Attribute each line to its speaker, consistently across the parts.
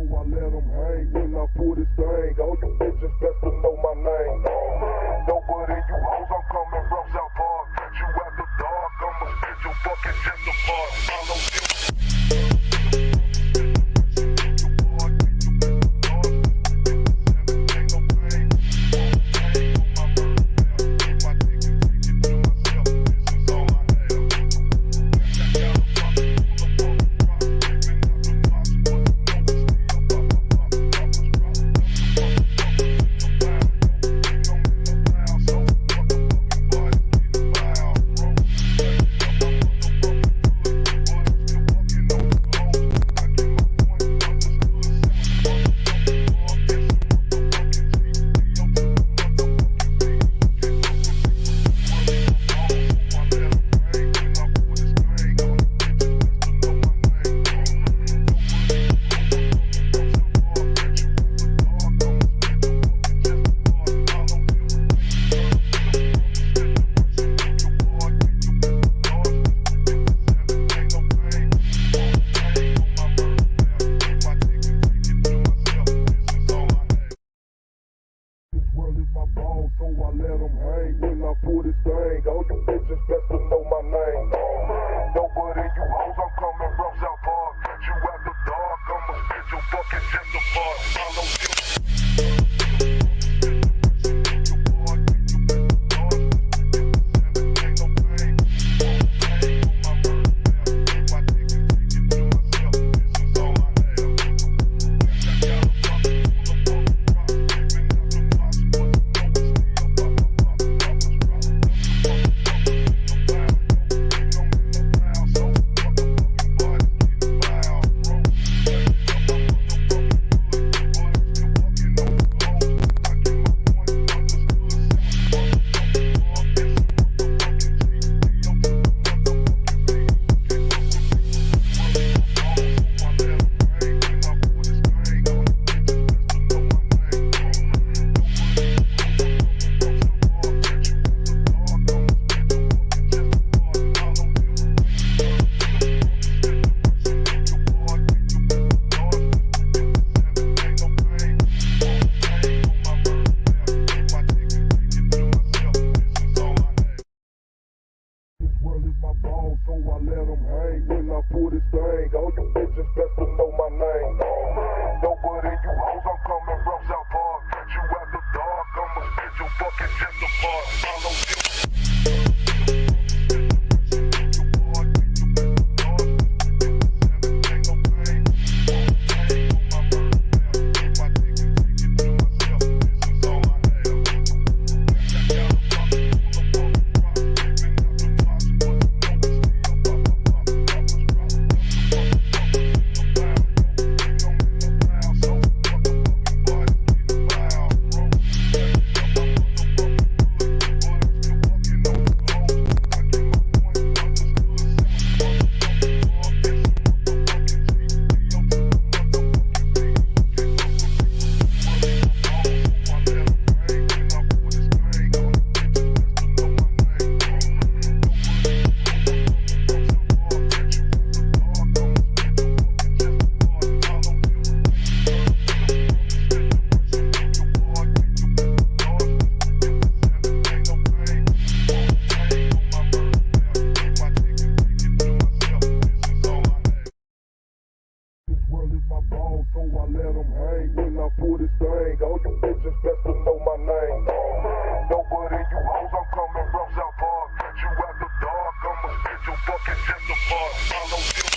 Speaker 1: I let them hang when I pull this thing. All you bitches best to know my name. Nobody you hoes, I'm coming from South Park. Catch you after dark, I'ma spit your fucking chest apart. Follow you. So I let them hang when I pull this thing. All you bitches best to know my name. Nobody you hoes, I'm coming from South Park. Catch you after dark, I'ma spit your fucking chest apart. Follow you. So I let them hang when I pull this thing. All you bitches best to know my name. Nobody you hoes, I'm coming from South Park. Catch you after dark, I'ma spit your fucking chest apart. Follow you. So I let them hang when I pull this thing. All you bitches best to know my name. Nobody you hoes, I'm coming from South Park. Catch you after dark, I'ma spit your fucking chest apart. Follow you.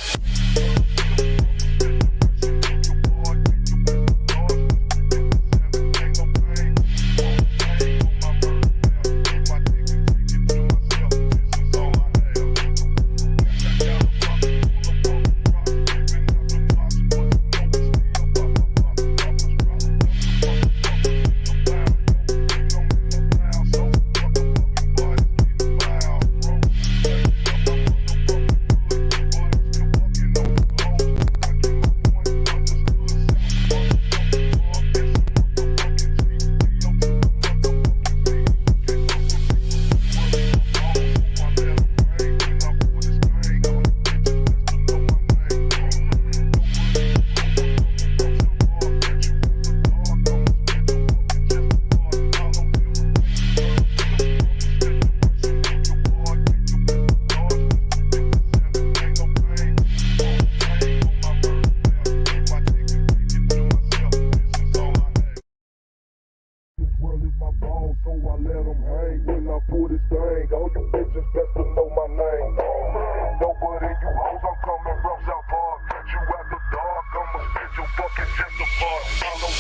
Speaker 1: apart. Follow you.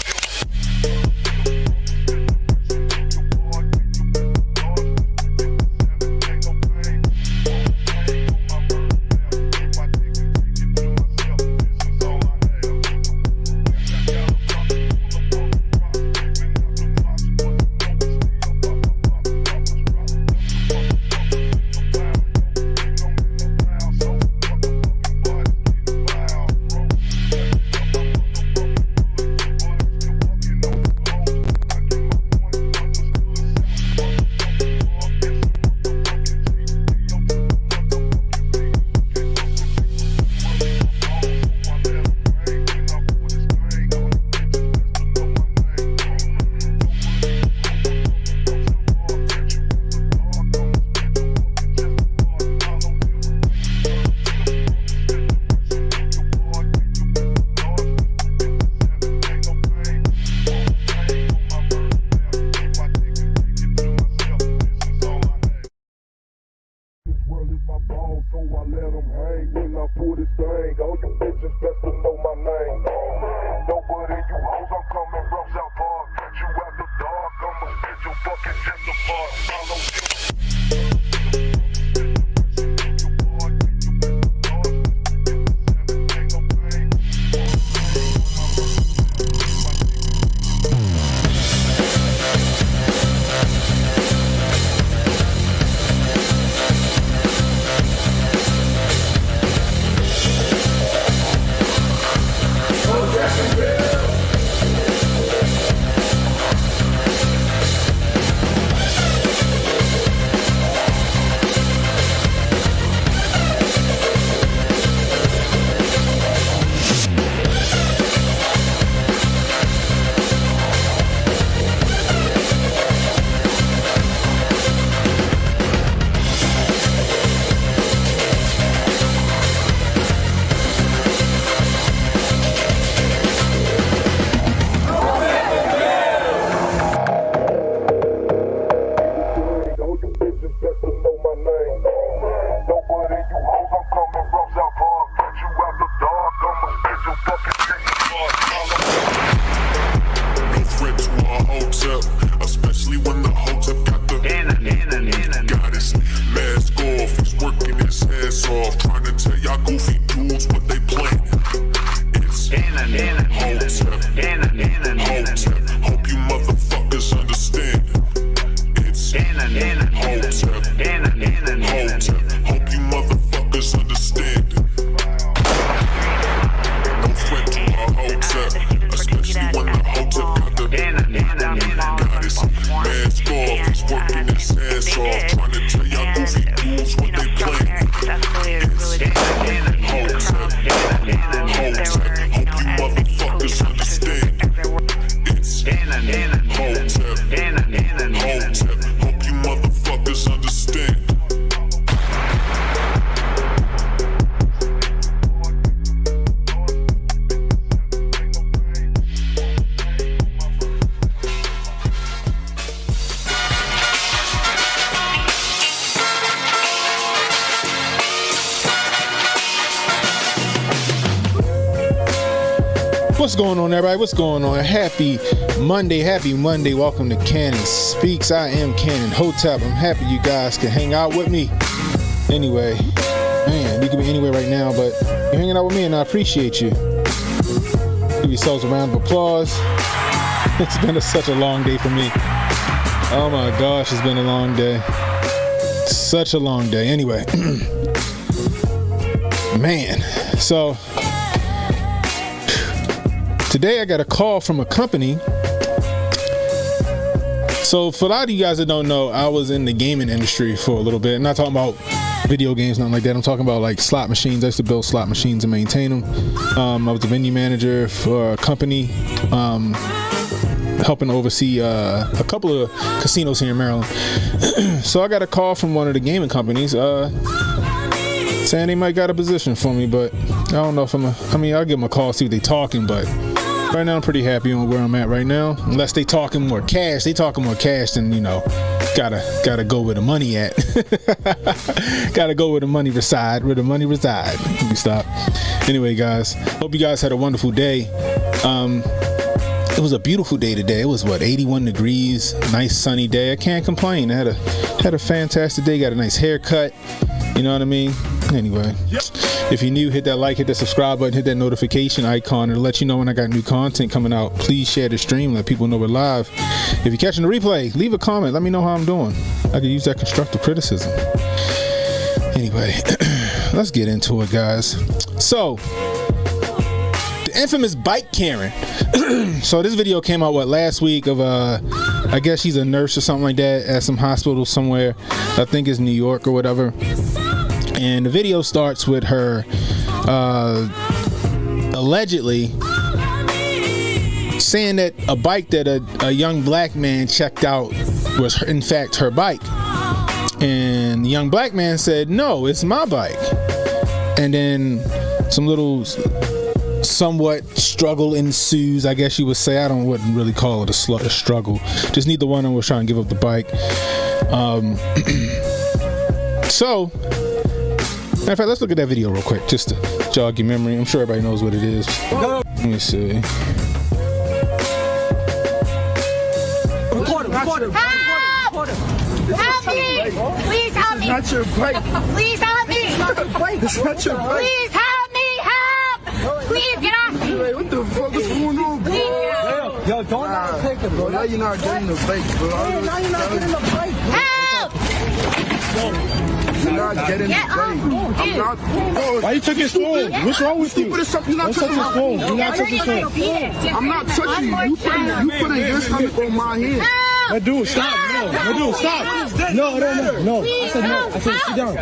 Speaker 1: Especially when the Hotep got the goddess mask off. He's working his ass off, trying to tell y'all goofy dudes what they planning. It's Hotep, Hotep. Hope you motherfuckers understand. It's Hotep, Hotep. Hope you motherfuckers understand. No threat to a Hotep, especially when the Hotep got the goddess mask off. He's working his ass off, trying to tell y'all goofy dudes what they planning. It's Hotep, Hotep. Hope you motherfuckers understand. It's Hotep, Hotep. Hope you motherfuckers understand.
Speaker 2: What's going on, everybody? What's going on? Happy Monday. Welcome to Cannon Speaks. I am Cannon Hotep. I'm happy you guys can hang out with me. Anyway, man, you can be anywhere right now, but you're hanging out with me and I appreciate you. Give yourselves a round of applause. It's been such a long day for me. Oh my gosh, it's been a long day. Such a long day. Anyway, man, so today I got a call from a company. So for a lot of you guys that don't know, I was in the gaming industry for a little bit. I'm not talking about video games, nothing like that. I'm talking about like slot machines. I used to build slot machines and maintain them. I was a venue manager for a company, helping oversee a couple of casinos here in Maryland. So I got a call from one of the gaming companies saying they might got a position for me, but I don't know if I'll give them a call, see what they talking, but right now I'm pretty happy on where I'm at right now. Unless they talking more cash. They talking more cash, then gotta go where the money at. Gotta go where the money reside. Let me stop. Anyway, guys, hope you guys had a wonderful day. it was a beautiful day today. It was 81 degrees, nice sunny day. I can't complain. I had a fantastic day. Got a nice haircut. You know what I mean? Anyway, if you're new, hit that like, hit that subscribe button, hit that notification icon to let you know when I got new content coming out. Please share the stream, let people know we're live. If you're catching the replay, leave a comment. Let me know how I'm doing. I can use that constructive criticism. Anyway, let's get into it, guys. So, the infamous bike Karen. So this video came out last week of I guess she's a nurse or something like that at some hospital somewhere. I think it's New York or whatever. And the video starts with her allegedly saying that a bike that a young black man checked out was in fact her bike. And the young black man said, "No, it's my bike." And then some little somewhat struggle ensues, I guess you would say. Wouldn't really call it a struggle. Just neither one of them was trying to give up the bike. So, matter of fact, let's look at that video real quick, just to jog your memory. I'm sure everybody knows what it is. Let me see.
Speaker 3: Help me! Please help me!
Speaker 4: It's not your bike.
Speaker 3: Please help me!
Speaker 4: It's not your bike.
Speaker 3: Please help me! Help! Please get off me!
Speaker 4: Hey, what the fuck is going on, bro?
Speaker 3: Please get off me!
Speaker 4: Yo, don't not take it, bro. Now you're not getting the bike, bro.
Speaker 5: Now you're not getting the bike.
Speaker 3: Help!
Speaker 4: You're not getting the
Speaker 3: Get
Speaker 4: bike.
Speaker 3: off me,
Speaker 4: I'm
Speaker 3: dude.
Speaker 4: not. Bro,
Speaker 5: Why you took his phone? What's wrong with you?
Speaker 4: Stupid as something. You're not
Speaker 5: Don't touch
Speaker 4: touching
Speaker 5: his
Speaker 4: my
Speaker 5: phone.
Speaker 4: phone.
Speaker 5: Do not touch his phone.
Speaker 4: I'm not touching you. You putting your hand on my hand.
Speaker 5: No, dude, stop. No, dude, stop. No. I said no. I said sit down.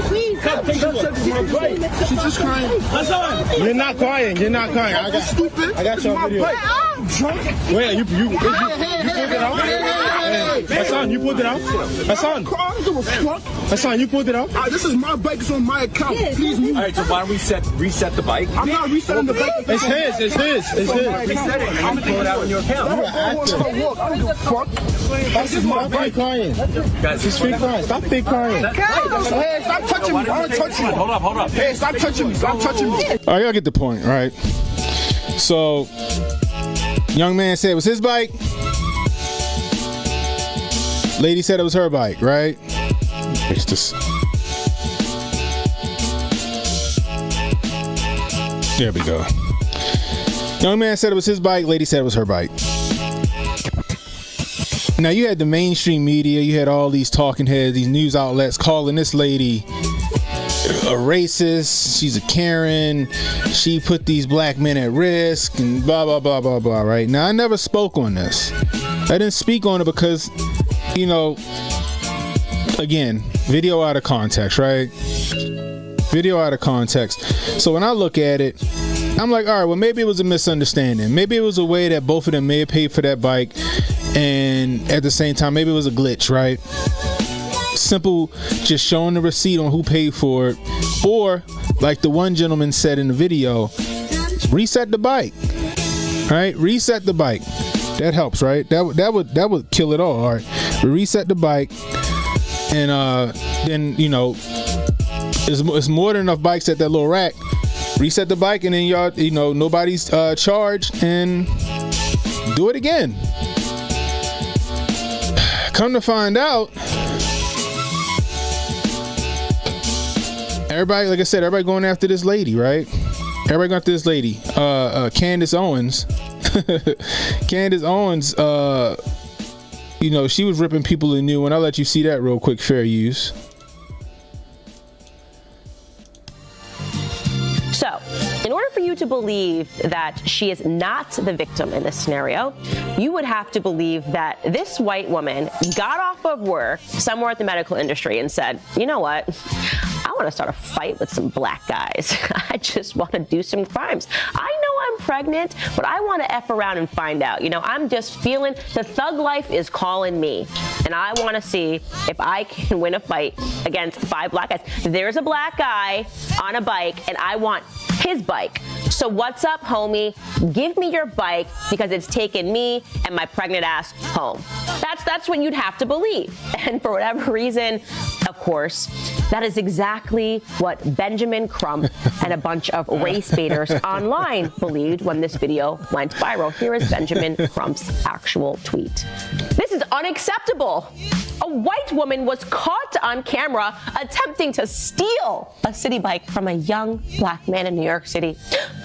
Speaker 3: Please help me!
Speaker 4: She's just crying.
Speaker 5: You're not crying. I got
Speaker 4: Stupid.
Speaker 5: I got
Speaker 4: It's
Speaker 5: your
Speaker 4: my
Speaker 5: video.
Speaker 4: bike. Drunk.
Speaker 5: Wait, you pulled it out? Hassan, you pulled it out? Hassan,
Speaker 4: I don't give a fuck.
Speaker 5: Hassan, you pulled it out?
Speaker 4: This is my bike. It's on my account. Please move.
Speaker 6: All right, so why don't we reset the bike?
Speaker 4: I'm not resetting the bike.
Speaker 5: It's his.
Speaker 6: Reset it and you can pull it out on your account.
Speaker 4: I don't give a fuck.
Speaker 5: This is my fake crying. It's fake crying. Stop fake crying.
Speaker 4: Hey, stop touching me. I don't touch you.
Speaker 6: Hold up.
Speaker 4: Hey, stop touching me. Stop touching me.
Speaker 2: All right, y'all get the point, right? So, young man said it was his bike. Lady said it was her bike, right? Fix this. There we go. Young man said it was his bike. Lady said it was her bike. Now, you had the mainstream media. You had all these talking heads, these news outlets calling this lady a racist. She's a Karen. She put these black men at risk and blah, blah, blah, blah, blah, right? Now, I never spoke on this. I didn't speak on it because, you know, again, video out of context, right? Video out of context. So when I look at it, I'm like, all right, well, maybe it was a misunderstanding. Maybe it was a way that both of them may have paid for that bike, and at the same time, maybe it was a glitch, right? Simple, just showing the receipt on who paid for it, or like the one gentleman said in the video, reset the bike, right? Reset the bike. That helps, right? That would kill it all. All right, we reset the bike, and then, you know, it's more than enough bikes at that little rack. Reset the bike, and then y'all, you know, nobody's charged, and do it again. Come to find out, everybody, like I said, everybody going after this lady, right? Everybody going after this lady, Candace Owens. Candace Owens, you know, she was ripping people anew, and I'll let you see that real quick, fair use.
Speaker 7: So, in order for you to believe that she is not the victim in this scenario, you would have to believe that this white woman got off of work somewhere at the medical industry and said, you know what? I want to start a fight with some black guys. I just want to do some crimes. I know I'm pregnant, but I want to F around and find out. You know, I'm just feeling the thug life is calling me, and I want to see if I can win a fight against 5 black guys. There's a black guy on a bike, and I want his bike. So what's up, homie? Give me your bike because it's taken me and my pregnant ass home. That's what you'd have to believe. And for whatever reason, Of course, that is exactly what Benjamin Crump and a bunch of race baiters online believed when this video went viral. Here is Benjamin Crump's actual tweet. This is unacceptable. A white woman was caught on camera attempting to steal a city bike from a young black man in New York City.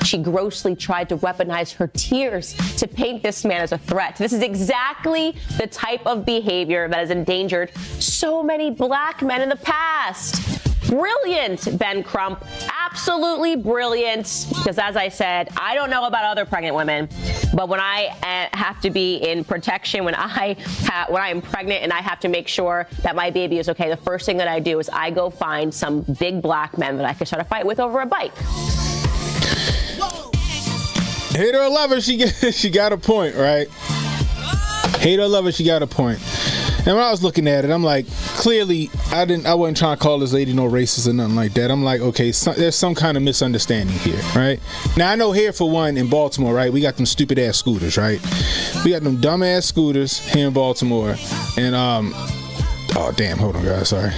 Speaker 7: She grossly tried to weaponize her tears to paint this man as a threat. This is exactly the type of behavior that has endangered so many black men in the past. Brilliant, Ben Crump. Absolutely brilliant. Because as I said, I don't know about other pregnant women, but when I have to be in protection, when I am pregnant and I have to make sure that my baby is okay, the first thing that I do is I go find some big black men that I can start a fight with over a bike.
Speaker 2: Hate her or love her, she got a point, right? Hate her or love her, she got a point. And when I was looking at it, I'm like, clearly, I wasn't trying to call this lady no racist or nothing like that. I'm like, okay, there's some kind of misunderstanding here, right? Now, I know here, for one, in Baltimore, right, we got them stupid-ass scooters, right? We got them dumb-ass scooters here in Baltimore. And, oh, damn, hold on, guys, sorry.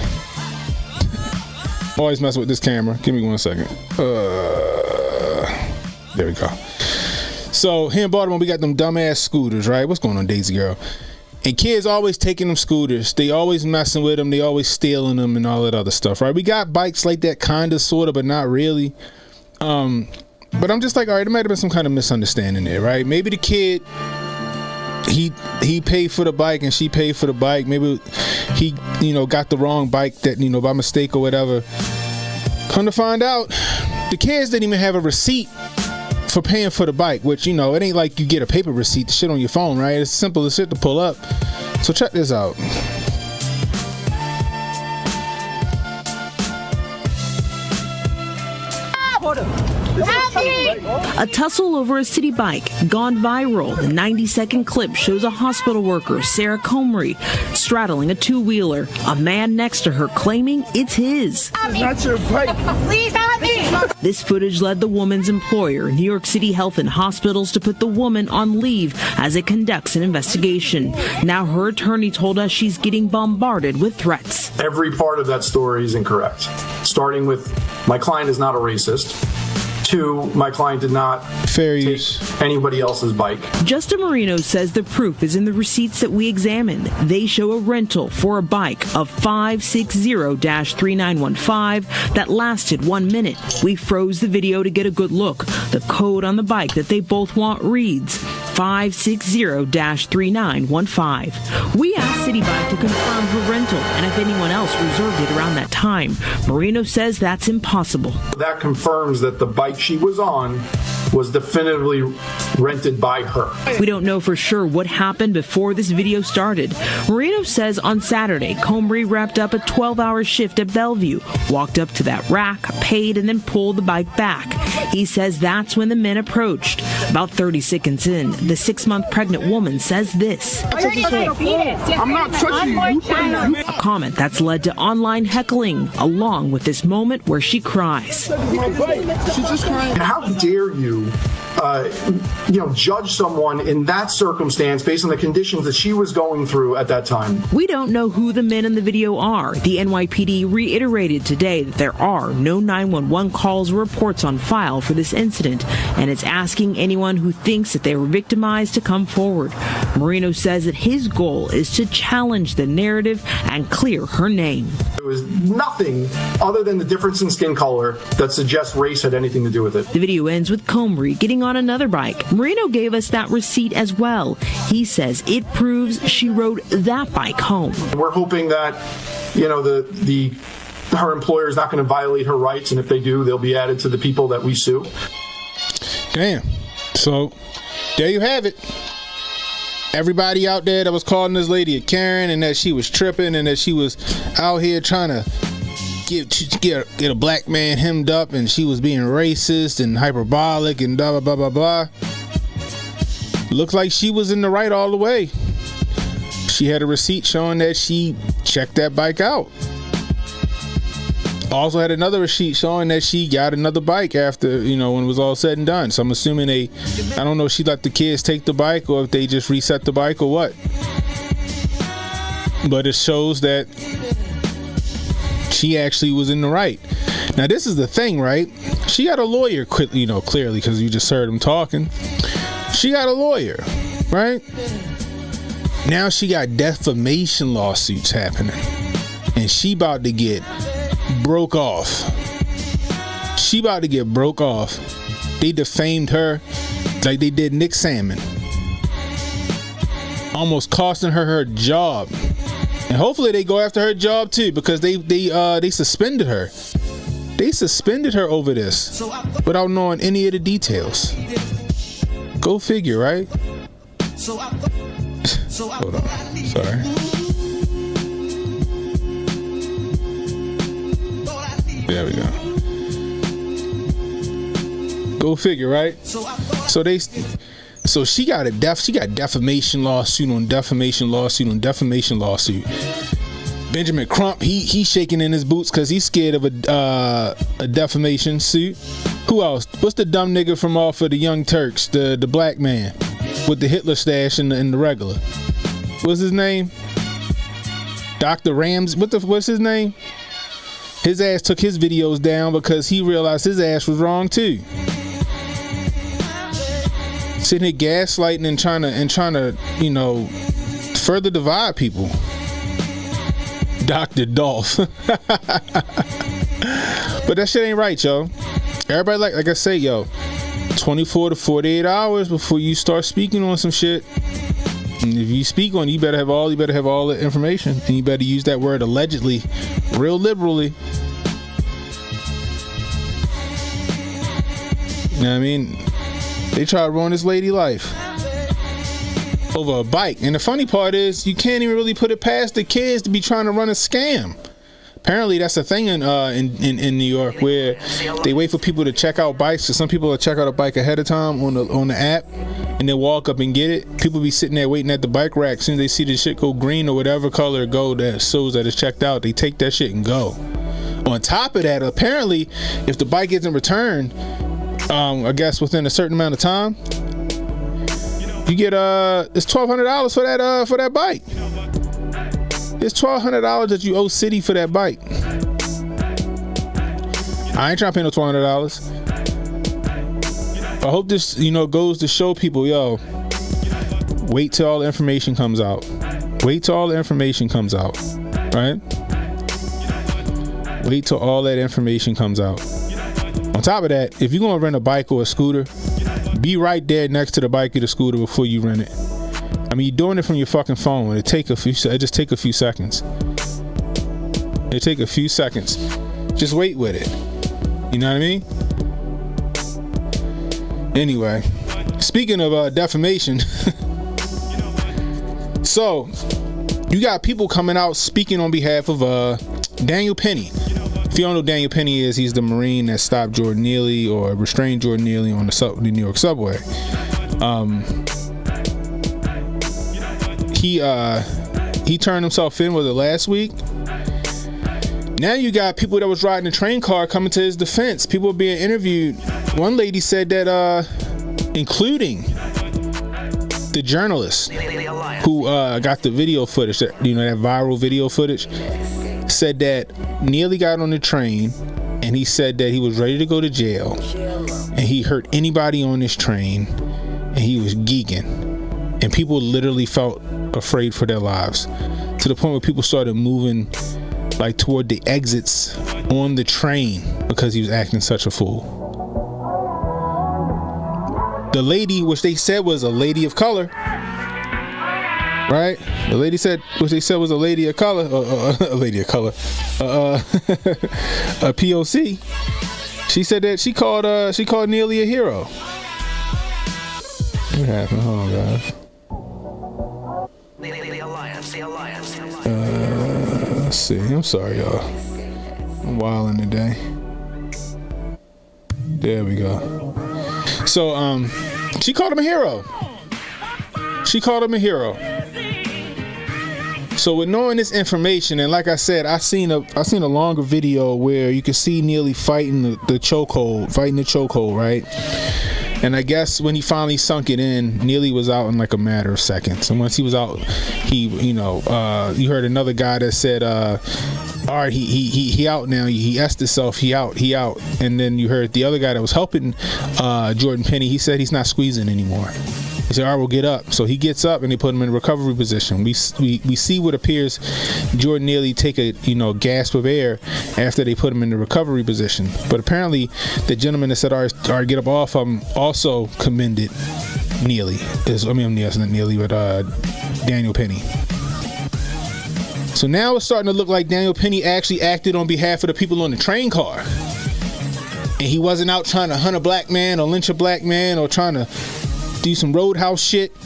Speaker 2: Always messing with this camera. Give me 1 second. There we go. So, here in Baltimore, we got them dumb-ass scooters, right? What's going on, Daisy Girl? And kids always taking them scooters. They always messing with them. They always stealing them and all that other stuff, right? We got bikes like that, kind of, sort of, but not really. But I'm just like, all right, there might have been some kind of misunderstanding there, right? Maybe the kid, he paid for the bike and she paid for the bike. Maybe he, got the wrong bike that, by mistake or whatever. Come to find out, the kids didn't even have a receipt for paying for the bike, which, it ain't like you get a paper receipt, the shit on your phone, right? It's simple as shit to pull up. So check this out.
Speaker 8: A tussle over a city bike gone viral. The 90-second clip shows a hospital worker, Sarah Comrie, straddling a two-wheeler. A man next to her claiming it's his.
Speaker 4: It's not your bike.
Speaker 3: Please help me.
Speaker 8: This footage led the woman's employer, New York City Health and Hospitals, to put the woman on leave as it conducts an investigation. Now her attorney told us she's getting bombarded with threats.
Speaker 9: Every part of that story is incorrect. Starting with, my client is not a racist. 2, my client did not take anybody else's bike.
Speaker 8: Justin Marino says the proof is in the receipts that we examined. They show a rental for a bike of 560-3915 that lasted 1 minute. We froze the video to get a good look. The code on the bike that they both want reads 560-3915. We asked City Bike to confirm her rental and if anyone else reserved it around that time. Marino says that's impossible.
Speaker 9: That confirms that the bike she was on was definitively rented by her.
Speaker 8: We don't know for sure what happened before this video started. Marino says on Saturday, Comrie wrapped up a 12-hour shift at Bellevue, walked up to that rack, paid, and then pulled the bike back. He says that's when the men approached. About 30 seconds in, the 6-month pregnant woman says this.
Speaker 4: I'm not touching you.
Speaker 8: A comment that's led to online heckling, along with this moment where she cries.
Speaker 4: My bike. She's just crying.
Speaker 9: How dare you, judge someone in that circumstance based on the conditions that she was going through at that time?
Speaker 8: We don't know who the men in the video are. The NYPD reiterated today that there are no 911 calls or reports on file for this incident, and it's asking anyone who thinks that they were victimized to come forward. Marino says that his goal is to challenge the narrative and clear her name.
Speaker 9: There was nothing other than the difference in skin color that suggests race had anything to do with it.
Speaker 8: The video ends with Comrie getting on another bike. Marino gave us that receipt as well. He says it proves she rode that bike home.
Speaker 9: We're hoping that, her employer is not going to violate her rights, and if they do, they'll be added to the people that we sue.
Speaker 2: Damn. So, there you have it. Everybody out there that was calling this lady a Karen and that she was tripping and that she was out here trying to get a black man hemmed up and she was being racist and hyperbolic and blah, blah, blah, blah, blah. Looks like she was in the right all the way. She had a receipt showing that she checked that bike out. Also had another receipt showing that she got another bike after, when it was all said and done. So I'm assuming I don't know if she let the kids take the bike or if they just reset the bike or what. But it shows that she actually was in the right. Now this is the thing, right? She got a lawyer, clearly, because you just heard him talking. She got a lawyer, right? Now she got defamation lawsuits happening, and she about to get broke off. She about to get broke off. They defamed her like they did Nick Salmon, almost costing her job. And hopefully they go after her job too, because they suspended her. They suspended her over this without knowing any of the details. Go figure, right? Hold on. Sorry. There we go. Go figure, right? So she got defamation lawsuit on defamation lawsuit on defamation lawsuit. Benjamin Crump, he shaking in his boots because he's scared of a defamation suit. Who else? What's the dumb nigga from off of the Young Turks, the black man with the Hitler stash and the regular? What's his name? Dr. Rams. What's his name? His ass took his videos down because he realized his ass was wrong too. Sitting here gaslighting and trying to further divide people. Dr. Dolph. But that shit ain't right, yo. Everybody, like I say, yo, 24 to 48 hours before you start speaking on some shit. And if you speak on it, you better have all the information, and you better use that word allegedly real liberally. You know what I mean? They try to ruin this lady life over a bike. And the funny part is, you can't even really put it past the kids to be trying to run a scam. Apparently that's a thing in New York, where they wait for people to check out bikes. So some people will check out a bike ahead of time on the app, and then walk up and get it. People be sitting there waiting at the bike rack. As soon as they see the shit go green or whatever color it go that shows that it's checked out, they take that shit and go. On top of that, apparently, if the bike isn't returned, I guess within a certain amount of time, you get it's $1,200 for that bike. It's $1,200 that you owe city for that bike. I ain't trying to pay no $1,200. I hope this, goes to show people, yo, wait till all the information comes out. Wait till all the information comes out, right? Wait till all that information comes out. On top of that, if you're gonna rent a bike or a scooter, be right there next to the bike or the scooter before you rent it. I mean, you're doing it from your fucking phone. It just take a few seconds. It take a few seconds. Just wait with it. You know what I mean? Anyway, speaking of defamation, so you got people coming out speaking on behalf of Daniel Penny. If you don't know who Daniel Penny is, he's the Marine that stopped Jordan Neely or restrained Jordan Neely on the New York subway. He turned himself in, was it last week? Now you got people that was riding the train car coming to his defense. People being interviewed. One lady said that, including the journalist who got the video footage, that viral video footage, said that Neely got on the train and he said that he was ready to go to jail and he hurt anybody on this train and he was geeking, and people literally felt afraid for their lives, to the point where people started moving like toward the exits on the train because he was acting such a fool. The lady, which they said was a lady of color, right? The lady said, which they said was a lady of color, a lady of color, a POC. She said that she called Neely a hero. What happened? Hold on, guys. Let's see. I'm sorry, y'all. I'm wilding today. There we go. So, she called him a hero. So with knowing this information, and like I said, I seen a longer video where you can see Neely fighting the chokehold, right? And I guess when he finally sunk it in, Neely was out in like a matter of seconds. And once he was out, you heard another guy that said all right, he out now. He asked himself, he out. And then you heard the other guy that was helping Jordan Penny. He said he's not squeezing anymore. He said, all right, we'll get up. So he gets up and they put him in a recovery position. We see what appears Jordan nearly take a gasp of air after they put him in the recovery position. But apparently the gentleman that said, all right, get up off him, also commended Neely. It's not Neely, but Daniel Penny. So now it's starting to look like Daniel Penny actually acted on behalf of the people on the train car. And he wasn't out trying to hunt a black man or lynch a black man or trying to do some roadhouse shit.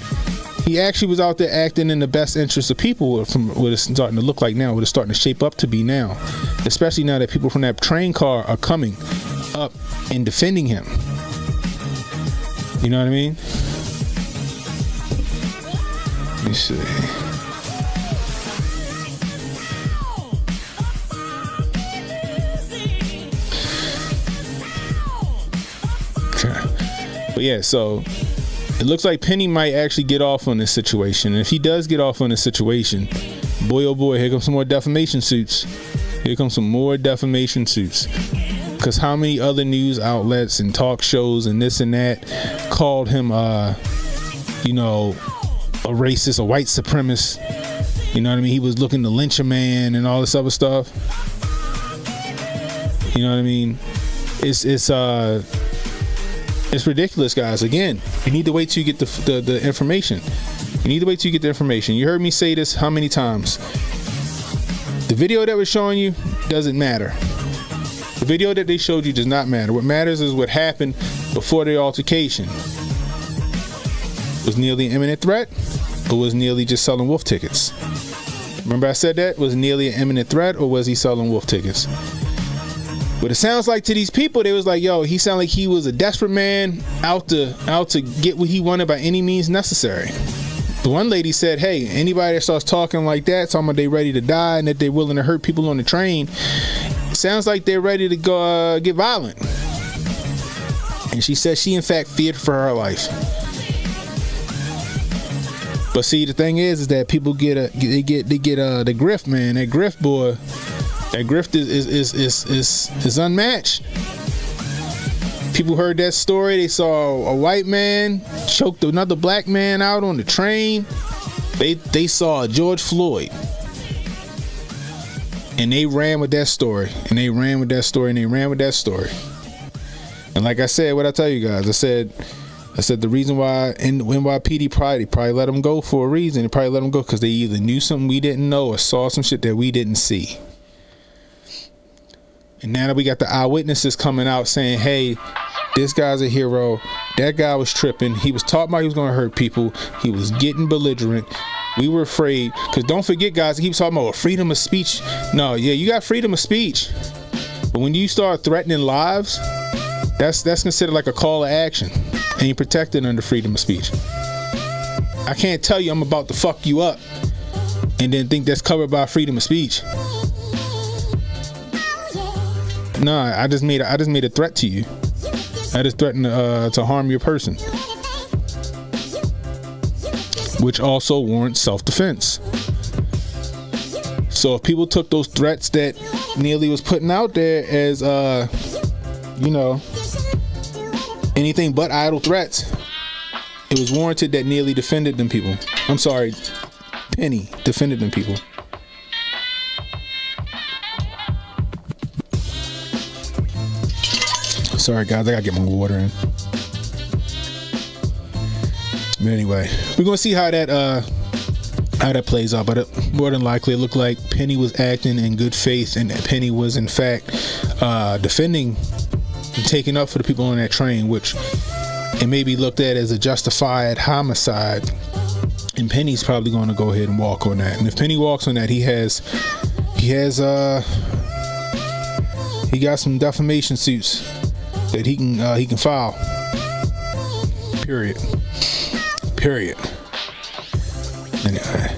Speaker 2: He actually was out there acting in the best interest of people, from what it's starting to look like now, what it's starting to shape up to be now. Especially now that people from that train car are coming up and defending him. You know what I mean? Let me see. But yeah, so it looks like Penny might actually get off on this situation. And if he does get off on this situation, boy oh boy, here comes some more defamation suits. Because how many other news outlets and talk shows and this and that called him a racist, a white supremacist. You know what I mean? He was looking to lynch a man and all this other stuff. You know what I mean? It's ridiculous, guys. Again, you need to wait till you get the information. You need to wait till you get the information. You heard me say this how many times? The video that was showing you doesn't matter. The video that they showed you does not matter. What matters is what happened before the altercation. Was Neely an imminent threat, or was Neely just selling wolf tickets? Remember I said that? Was Neely an imminent threat, or was he selling wolf tickets? But it sounds like to these people, they was like, yo, he sounded like he was a desperate man out to get what he wanted by any means necessary. The one lady said, hey, anybody that starts talking like that, talking about they ready to die and that they're willing to hurt people on the train, sounds like they're ready to go get violent. And she said she in fact feared for her life. But see, the thing is that people get the grift, man. That grift, boy. That grift is unmatched. People heard that story. They saw a white man choked another black man out on the train. They saw George Floyd. And they ran with that story. And like I said, what I tell you guys, I said the reason why NYPD probably let them go for a reason. They probably let them go because they either knew something we didn't know or saw some shit that we didn't see. And now that we got the eyewitnesses coming out saying, hey, this guy's a hero. That guy was tripping. He was talking about he was going to hurt people. He was getting belligerent. We were afraid. Because don't forget, guys, he keeps talking about freedom of speech. No, yeah, you got freedom of speech. But when you start threatening lives, that's considered like a call to action. And you're protected under freedom of speech. I can't tell you I'm about to fuck you up and then think that's covered by freedom of speech. No, I just made a threat to you. I just threatened to harm your person, which also warrants self-defense. So if people took those threats that Neely was putting out there as anything but idle threats, it was warranted that Neely defended them people. I'm sorry, Penny defended them people. Sorry guys, I gotta get my water in. But anyway, we're gonna see how that plays out. But more than likely, it looked like Penny was acting in good faith, and Penny was in fact defending and taking up for the people on that train, which it may be looked at as a justified homicide. And Penny's probably going to go ahead and walk on that. And if Penny walks on that, he got some defamation suits that he can file. Period. Anyway.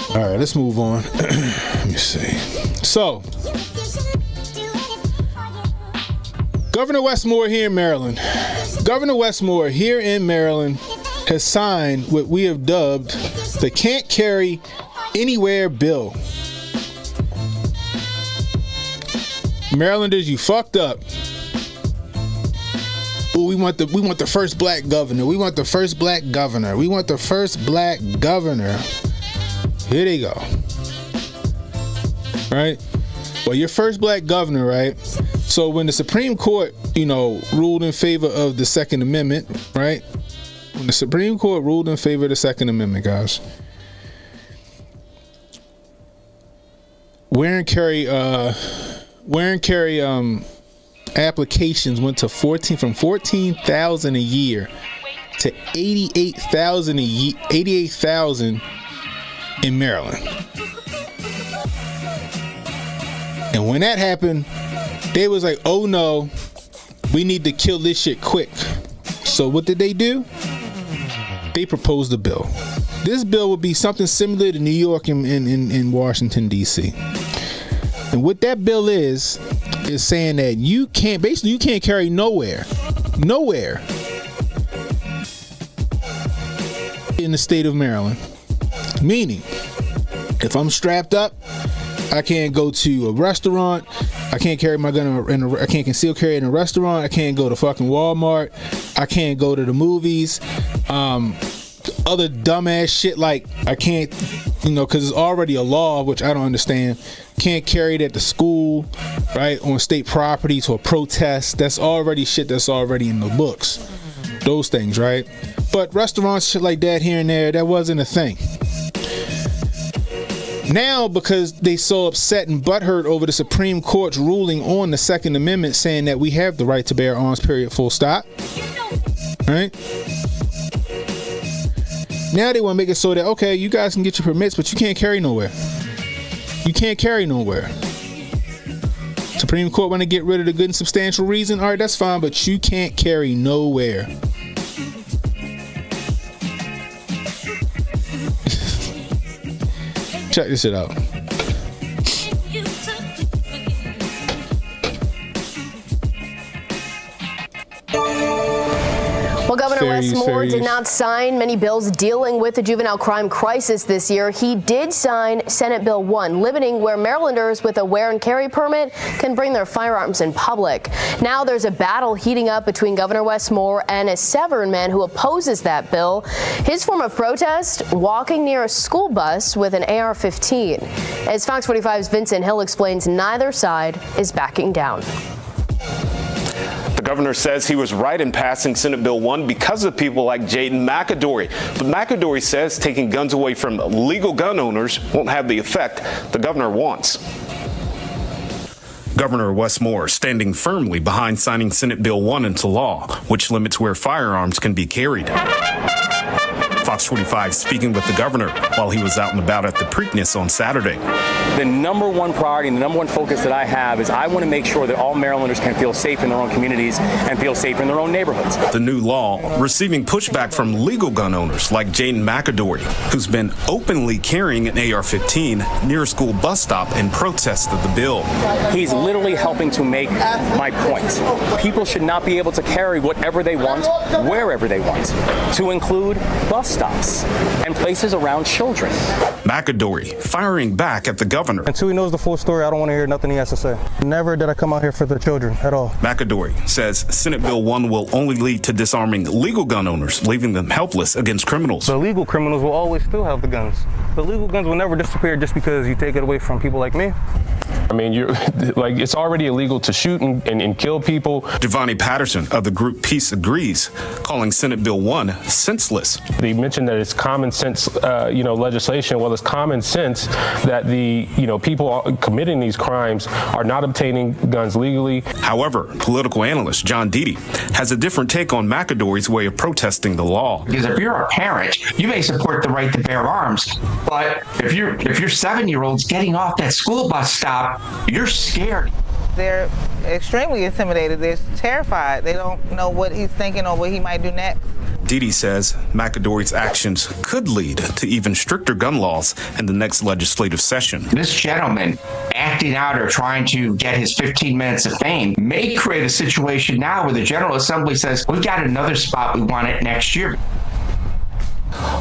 Speaker 2: All right, let's move on. Let me see. So, Governor Westmore here in Maryland. Governor Westmore here in Maryland has signed what we have dubbed the Can't Carry Anywhere bill. Marylanders, you fucked up. Ooh, we want the first black governor. We want the first black governor. We want the first black governor. Here they go. Right? Well, your first black governor, right? So when the Supreme Court, ruled in favor of the Second Amendment, right? When the Supreme Court ruled in favor of the Second Amendment, guys, wear and carry applications went to 14,000 a year to 88,000 in Maryland. And when that happened, they was like, oh no, we need to kill this shit quick. So what did they do? They proposed a bill. This bill would be something similar to New York and Washington, D.C. And what that bill is saying that you can't carry nowhere in the state of Maryland. Meaning, if I'm strapped up, I can't go to a restaurant. I can't carry my gun I can't conceal carry in a restaurant. I can't go to fucking Walmart. I can't go to the movies. Other dumbass shit like I can't, because it's already a law, which I don't understand. Can't carry it at the school, right, on state property to a protest. That's already shit that's already in the books. Those things, right? But restaurants, shit like that here and there, that wasn't a thing. Now, because they so upset and butthurt over the Supreme Court's ruling on the Second Amendment saying that we have the right to bear arms, period, full stop. Right? Now they want to make it so that, okay, you guys can get your permits, but you can't carry nowhere. You can't carry nowhere. Supreme Court want to get rid of the good and substantial reason. All right, that's fine, but you can't carry nowhere. Check this shit out.
Speaker 10: Well, Governor Wes Moore did not sign many bills dealing with the juvenile crime crisis this year. He did sign Senate Bill 1, limiting where Marylanders with a wear and carry permit can bring their firearms in public. Now there's a battle heating up between Governor Wes Moore and a Severn man who opposes that bill. His form of protest, walking near a school bus with an AR-15. As Fox 45's Vincent Hill explains, neither side is backing down.
Speaker 11: The governor says he was right in passing Senate Bill 1 because of people like Jaden McAdory. But McAdory says taking guns away from legal gun owners won't have the effect the governor wants. Governor Wes Moore standing firmly behind signing Senate Bill 1 into law, which limits where firearms can be carried. Fox 45 speaking with the governor while he was out and about at the Preakness on Saturday.
Speaker 6: The number one priority and the number one focus that I have is I want to make sure that all Marylanders can feel safe in their own communities and feel safe in their own neighborhoods.
Speaker 11: The new law receiving pushback from legal gun owners like Jaden McAdory, who's been openly carrying an AR-15 near a school bus stop in protest of the bill.
Speaker 6: He's literally helping to make my point. People should not be able to carry whatever they want, wherever they want, to include bus stops and places around children.
Speaker 11: McAdory firing back at the governor.
Speaker 5: Until he knows the full story, I don't want to hear nothing he has to say. Never did I come out here for the children at all.
Speaker 11: McAdory says Senate Bill 1 will only lead to disarming legal gun owners, leaving them helpless against criminals.
Speaker 5: The legal criminals will always still have the guns. The legal guns will never disappear just because you take it away from people like me.
Speaker 12: I mean, it's already illegal to shoot and kill people.
Speaker 11: Devani Patterson of the group Peace agrees, calling Senate Bill 1 senseless.
Speaker 12: They mentioned that it's common sense, legislation. Well, it's common sense that the, people committing these crimes are not obtaining guns legally.
Speaker 11: However, political analyst John Deedy has a different take on McAdory's way of protesting the law.
Speaker 13: Because if you're a parent, you may support the right to bear arms, but if your 7-year-old's getting off that school bus stop, you're scared.
Speaker 14: They're extremely intimidated. They're terrified. They don't know what he's thinking or what he might do next.
Speaker 11: Deedy says McAdory's actions could lead to even stricter gun laws in the next legislative session.
Speaker 13: This gentleman acting out or trying to get his 15 minutes of fame may create a situation now where the General Assembly says, we got another spot, we want it next year.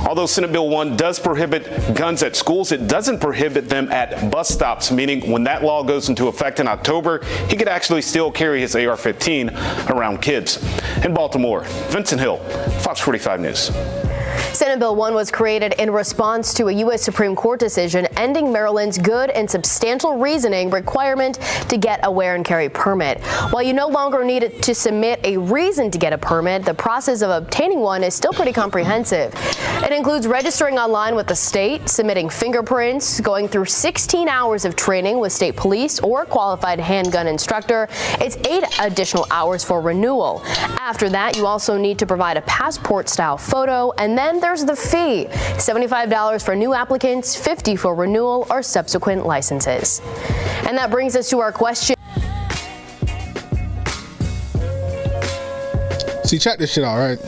Speaker 11: Although Senate Bill 1 does prohibit guns at schools, it doesn't prohibit them at bus stops, meaning when that law goes into effect in October, he could actually still carry his AR-15 around kids. In Baltimore, Vincent Hill, Fox 45 News.
Speaker 10: Senate Bill 1 was created in response to a U.S. Supreme Court decision ending Maryland's good and substantial reasoning requirement to get a wear and carry permit. While you no longer need to submit a reason to get a permit, the process of obtaining one is still pretty comprehensive. It includes registering online with the state, submitting fingerprints, going through 16 hours of training with state police or qualified handgun instructor. It's 8 additional hours for renewal. After that, you also need to provide a passport-style photo, and then there's the fee, $75 for new applicants, $50 for renewal or subsequent licenses. And that brings us to our question.
Speaker 2: See, check this shit out, right?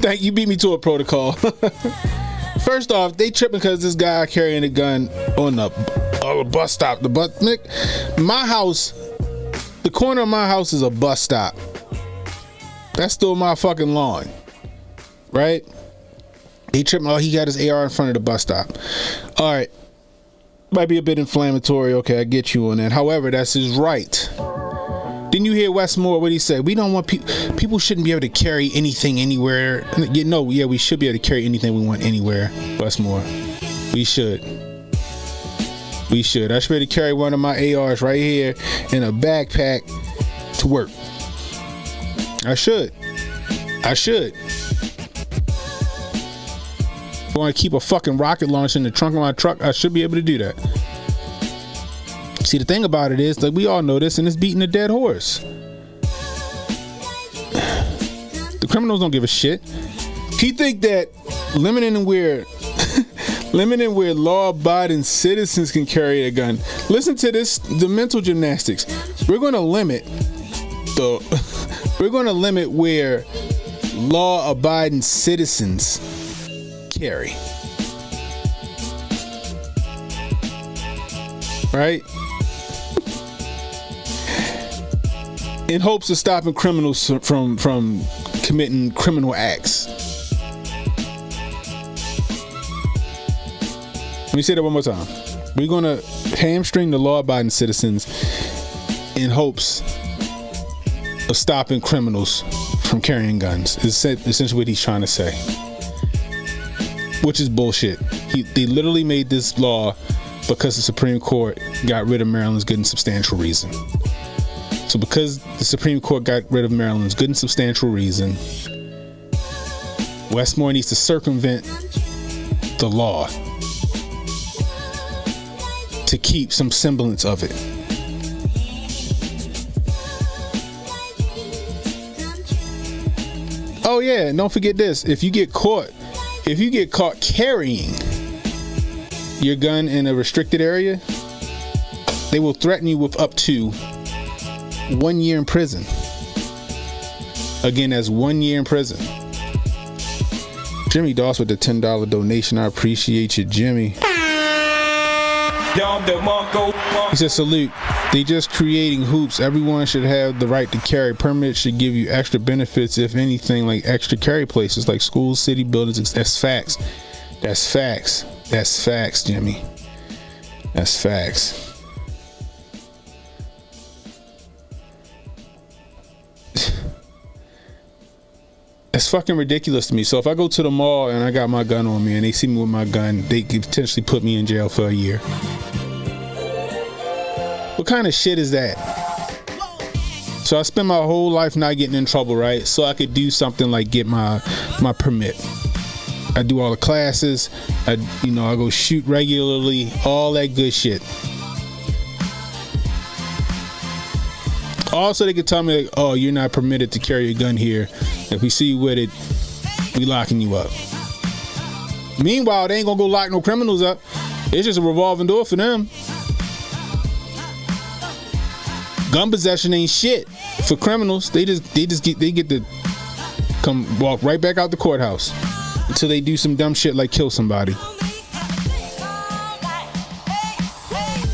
Speaker 2: Thank you, beat me to a protocol. First off, they tripping because this guy carrying a gun on the bus stop. My house, the corner of my house is a bus stop. That's still my fucking lawn, right? He tripping. Oh, he got his AR in front of the bus stop. All right, might be a bit inflammatory. Okay, I get you on that. However, that's his right. Didn't you hear Westmore what he said? We don't want people shouldn't be able to carry anything anywhere. Yeah, we should be able to carry anything we want anywhere. Westmore, we should. I should be able to carry one of my ARs right here in a backpack to work. I should. If I want to keep a fucking rocket launcher in the trunk of my truck, I should be able to do that. See, the thing about it is that we all know this, and it's beating a dead horse. The criminals don't give a shit. He think that limiting where law-abiding citizens can carry a gun. Listen to this, the mental gymnastics. We're going to limit where law-abiding citizens carry. Right? In hopes of stopping criminals from committing criminal acts. Let me say that one more time. We're going to hamstring the law-abiding citizens in hopes of stopping criminals from carrying guns. Is essentially what he's trying to say. Which is bullshit. They literally made this law because the Supreme Court got rid of Maryland's good and substantial reason. So because the Supreme Court got rid of Maryland's good and substantial reason, Westmore needs to circumvent the law to keep some semblance of it. Oh yeah, and don't forget this. If you get caught carrying your gun in a restricted area, they will threaten you with up to 1 year in prison. Again, that's 1 year in prison. Jimmy Doss with the $10 donation. I appreciate you, Jimmy. He says, salute. They just creating hoops. Everyone should have the right to carry. Permits should give you extra benefits, if anything, like extra carry places like schools, city buildings. That's facts. That's facts. That's facts, Jimmy. That's facts. It's fucking ridiculous to me. So if I go to the mall and I got my gun on me and they see me with my gun, they could potentially put me in jail for a year. What kind of shit is that? So I spend my whole life not getting in trouble, right? So I could do something like get my permit. I do all the classes. I go shoot regularly, all that good shit. Also, they could tell me, like, oh, you're not permitted to carry a gun here. If we see you with it, we locking you up. Meanwhile, they ain't gonna go lock no criminals up. It's just a revolving door for them. Gun possession ain't shit for criminals. They get to come walk right back out the courthouse until they do some dumb shit like kill somebody.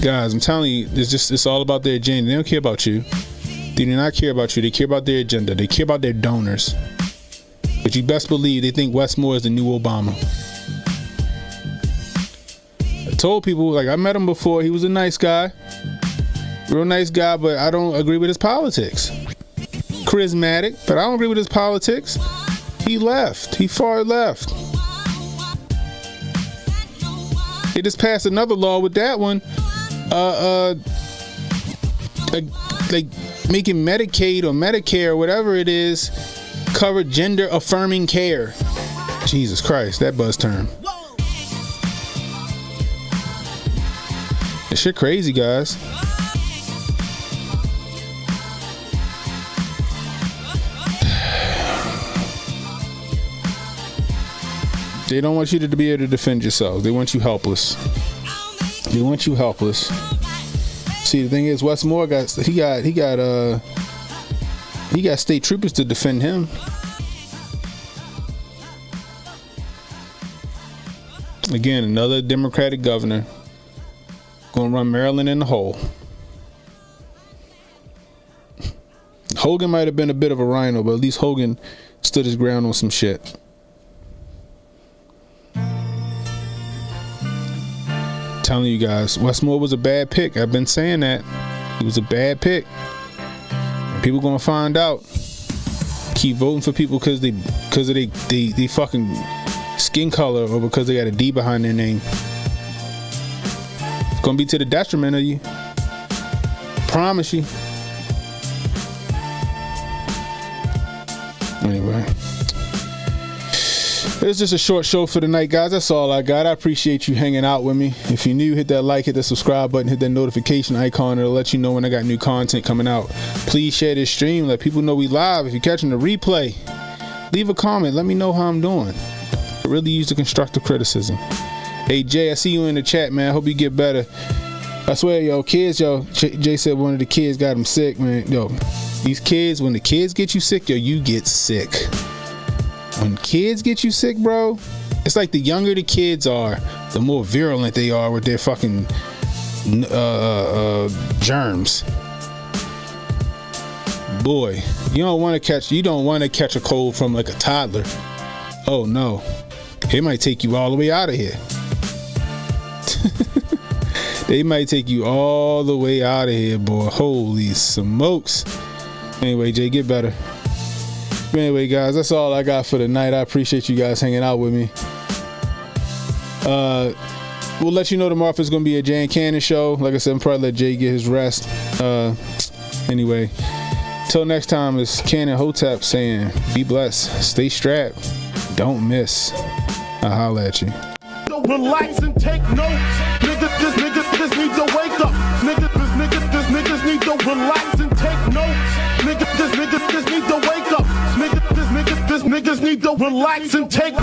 Speaker 2: Guys, I'm telling you, it's all about their agenda. They don't care about you. They do not care about you. They care about their agenda. They care about their donors. But you best believe they think Westmore is the new Obama. I told people, like, I met him before. He was a nice guy. Real nice guy, but I don't agree with his politics. Charismatic, but I don't agree with his politics. He left. He far left. They just passed another law with that one. Like making Medicaid or Medicare or whatever it is cover gender affirming care. Jesus Christ, that buzz term. That shit crazy, guys. They don't want you to be able to defend yourself. They want you helpless. They want you helpless. See, the thing is, Westmore got state troopers to defend him. Again, another Democratic governor gonna run Maryland in the hole. Hogan might have been a bit of a rhino, but at least Hogan stood his ground on some shit. Telling you guys, Westmore was a bad pick. I've been saying that. He was a bad pick. And people gonna find out. Keep voting for people because they fucking skin color or because they got a D behind their name. It's gonna be to the detriment of you. Promise you. Anyway. It's just a short show for tonight, guys. That's all I got. I appreciate you hanging out with me. If you're new, hit that like, hit the subscribe button, hit that notification icon. It'll let you know when I got new content coming out. Please share this stream. Let people know we live. If you're catching the replay, leave a comment. Let me know how I'm doing. I really use the constructive criticism. Hey, Jay, I see you in the chat, man. I hope you get better. I swear, yo, kids, Jay said one of the kids got him sick, man. Yo, these kids, when the kids get you sick, yo, you get sick. When kids get you sick, bro, it's like the younger the kids are, the more virulent they are with their fucking germs. Boy, you don't want to catch a cold from like a toddler. Oh no, it might take you all the way out of here. They might take you all the way out of here, boy. Holy smokes. Anyway, Jay, get better. Anyway, guys, that's all I got for tonight. I appreciate you guys hanging out with me. We'll let you know tomorrow if it's going to be a Jay and Cannon show. Like I said, I'm probably let Jay get his rest. Anyway, till next time, it's Cannon Hotep saying, be blessed, stay strapped, don't miss. I'll holla at you.
Speaker 1: Relax and take notes. Niggas need to wake up. Niggas need to relax and take notes. Niggas need to wake up. Niggas need to relax and take